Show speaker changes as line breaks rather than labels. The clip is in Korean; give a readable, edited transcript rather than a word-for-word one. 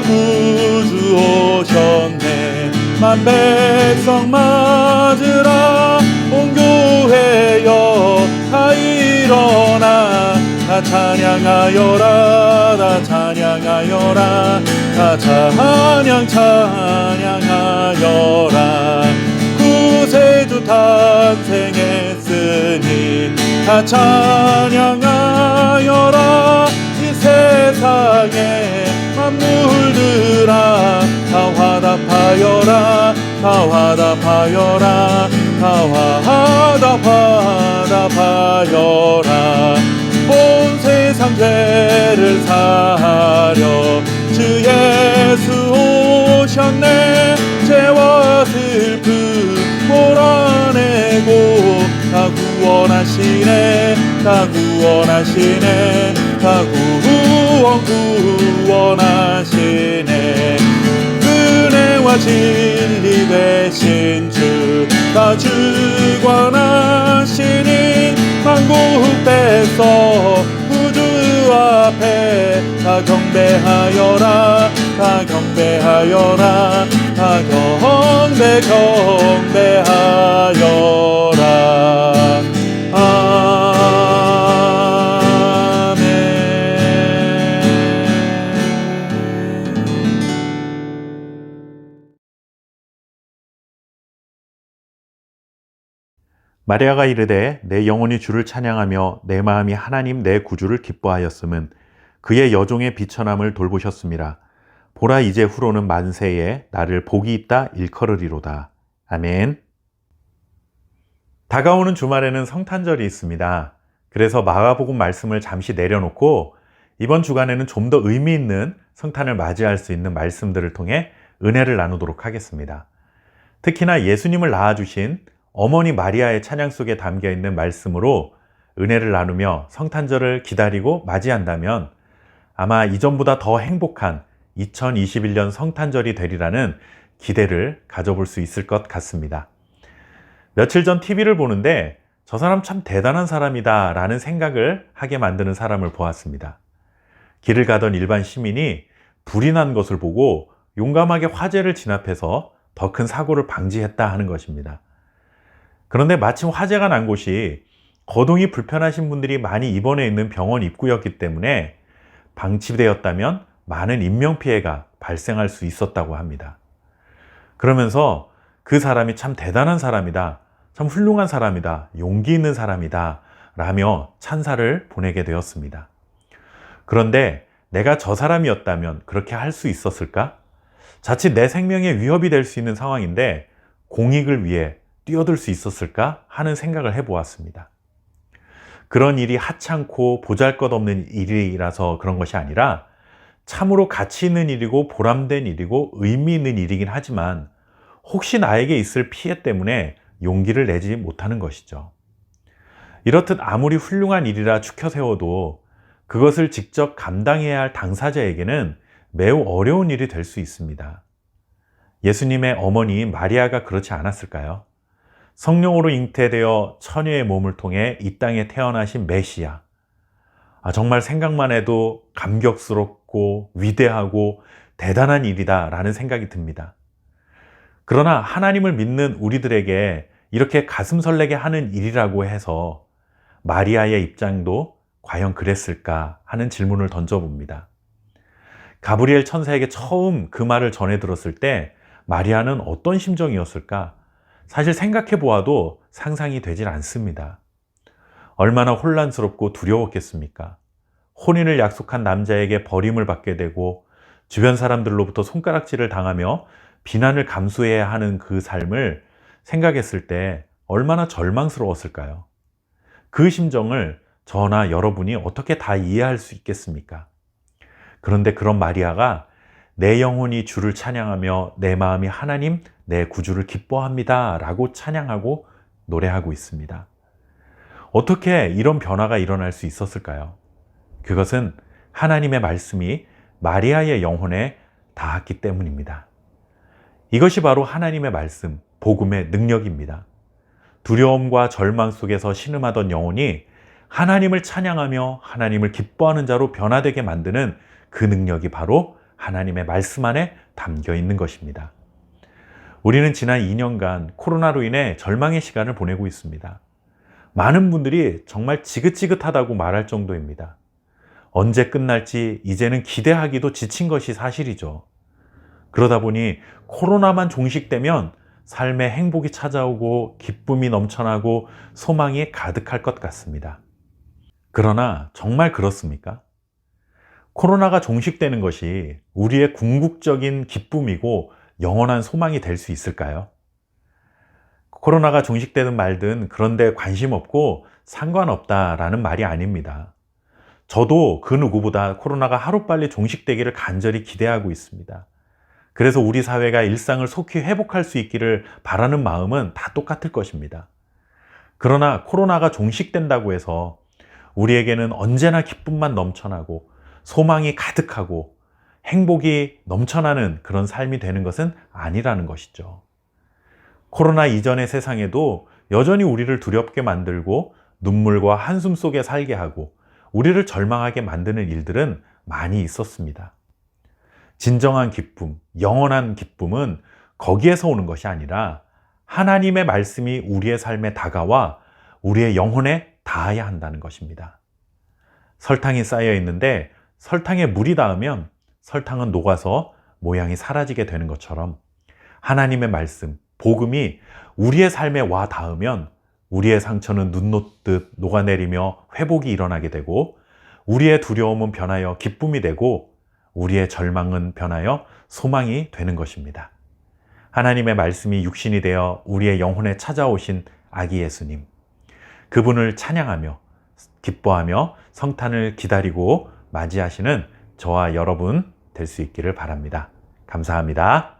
구주 오셨네. 만 백성 맞으라. 온 교회여 다 일어나. 다 찬양하여라. 다 찬양하여라. 다 찬양하여라. 구세주 탄생했으니 다 찬양하여라. 이 세상에 만물들아 다 화답하여라. 다 화답하여라. 다 화답하여라. 온 세상 죄를 사하려 주 예수 오셨네. 죄와 슬픔 몰아내고 다 구원하시네. 다 구원하시네. 다 구원하시네. 은혜와 진리 되신 주 다 주관하시니 만국 뺏어 우주 앞에 다 경배하여라. 다 경배하여라. 다 경배하여라.
마리아가 이르되 내 영혼이 주를 찬양하며 내 마음이 하나님 내 구주를 기뻐하였음은 그의 여종의 비천함을 돌보셨습니다. 보라 이제 후로는 만세에 나를 복이 있다 일컬으리로다. 아멘. 다가오는 주말에는 성탄절이 있습니다. 그래서 마가복음 말씀을 잠시 내려놓고 이번 주간에는 좀 더 의미 있는 성탄을 맞이할 수 있는 말씀들을 통해 은혜를 나누도록 하겠습니다. 특히나 예수님을 낳아주신 어머니 마리아의 찬양 속에 담겨 있는 말씀으로 은혜를 나누며 성탄절을 기다리고 맞이한다면 아마 이전보다 더 행복한 2021년 성탄절이 되리라는 기대를 가져볼 수 있을 것 같습니다. 며칠 전 TV를 보는데 저 사람 참 대단한 사람이다 라는 생각을 하게 만드는 사람을 보았습니다. 길을 가던 일반 시민이 불이 난 것을 보고 용감하게 화재를 진압해서 더 큰 사고를 방지했다 하는 것입니다. 그런데 마침 화재가 난 곳이 거동이 불편하신 분들이 많이 입원해 있는 병원 입구였기 때문에 방치되었다면 많은 인명피해가 발생할 수 있었다고 합니다. 그러면서 그 사람이 참 대단한 사람이다, 참 훌륭한 사람이다, 용기 있는 사람이다 라며 찬사를 보내게 되었습니다. 그런데 내가 저 사람이었다면 그렇게 할 수 있었을까? 자칫 내 생명에 위협이 될 수 있는 상황인데 공익을 위해 뛰어들 수 있었을까 하는 생각을 해보았습니다. 그런 일이 하찮고 보잘것없는 일이라서 그런 것이 아니라 참으로 가치 있는 일이고 보람된 일이고 의미 있는 일이긴 하지만 혹시 나에게 있을 피해 때문에 용기를 내지 못하는 것이죠. 이렇듯 아무리 훌륭한 일이라 추켜 세워도 그것을 직접 감당해야 할 당사자에게는 매우 어려운 일이 될 수 있습니다. 예수님의 어머니 마리아가 그렇지 않았을까요? 성령으로 잉태되어 처녀의 몸을 통해 이 땅에 태어나신 메시아. 정말 생각만 해도 감격스럽고 위대하고 대단한 일이다 라는 생각이 듭니다. 그러나 하나님을 믿는 우리들에게 이렇게 가슴 설레게 하는 일이라고 해서 마리아의 입장도 과연 그랬을까 하는 질문을 던져봅니다. 가브리엘 천사에게 처음 그 말을 전해 들었을 때 마리아는 어떤 심정이었을까? 사실 생각해 보아도 상상이 되질 않습니다. 얼마나 혼란스럽고 두려웠겠습니까? 혼인을 약속한 남자에게 버림을 받게 되고 주변 사람들로부터 손가락질을 당하며 비난을 감수해야 하는 그 삶을 생각했을 때 얼마나 절망스러웠을까요? 그 심정을 저나 여러분이 어떻게 다 이해할 수 있겠습니까? 그런데 그런 마리아가 내 영혼이 주를 찬양하며 내 마음이 하나님 내 구주를 기뻐합니다 라고 찬양하고 노래하고 있습니다. 어떻게 이런 변화가 일어날 수 있었을까요? 그것은 하나님의 말씀이 마리아의 영혼에 닿았기 때문입니다. 이것이 바로 하나님의 말씀, 복음의 능력입니다. 두려움과 절망 속에서 신음하던 영혼이 하나님을 찬양하며 하나님을 기뻐하는 자로 변화되게 만드는 그 능력이 바로 하나님의 말씀 안에 담겨 있는 것입니다. 우리는 지난 2년간 코로나로 인해 절망의 시간을 보내고 있습니다. 많은 분들이 정말 지긋지긋하다고 말할 정도입니다. 언제 끝날지 이제는 기대하기도 지친 것이 사실이죠. 그러다 보니 코로나만 종식되면 삶의 행복이 찾아오고 기쁨이 넘쳐나고 소망이 가득할 것 같습니다. 그러나 정말 그렇습니까? 코로나가 종식되는 것이 우리의 궁극적인 기쁨이고 영원한 소망이 될 수 있을까요? 코로나가 종식되든 말든 그런데 관심 없고 상관없다라는 말이 아닙니다. 저도 그 누구보다 코로나가 하루빨리 종식되기를 간절히 기대하고 있습니다. 그래서 우리 사회가 일상을 속히 회복할 수 있기를 바라는 마음은 다 똑같을 것입니다. 그러나 코로나가 종식된다고 해서 우리에게는 언제나 기쁨만 넘쳐나고 소망이 가득하고 행복이 넘쳐나는 그런 삶이 되는 것은 아니라는 것이죠. 코로나 이전의 세상에도 여전히 우리를 두렵게 만들고 눈물과 한숨 속에 살게 하고 우리를 절망하게 만드는 일들은 많이 있었습니다. 진정한 기쁨, 영원한 기쁨은 거기에서 오는 것이 아니라 하나님의 말씀이 우리의 삶에 다가와 우리의 영혼에 닿아야 한다는 것입니다. 설탕이 쌓여 있는데 설탕에 물이 닿으면 설탕은 녹아서 모양이 사라지게 되는 것처럼 하나님의 말씀, 복음이 우리의 삶에 와 닿으면 우리의 상처는 눈 녹듯 녹아내리며 회복이 일어나게 되고 우리의 두려움은 변하여 기쁨이 되고 우리의 절망은 변하여 소망이 되는 것입니다. 하나님의 말씀이 육신이 되어 우리의 영혼에 찾아오신 아기 예수님, 그분을 찬양하며 기뻐하며 성탄을 기다리고 맞이하시는 저와 여러분 될 수 있기를 바랍니다. 감사합니다.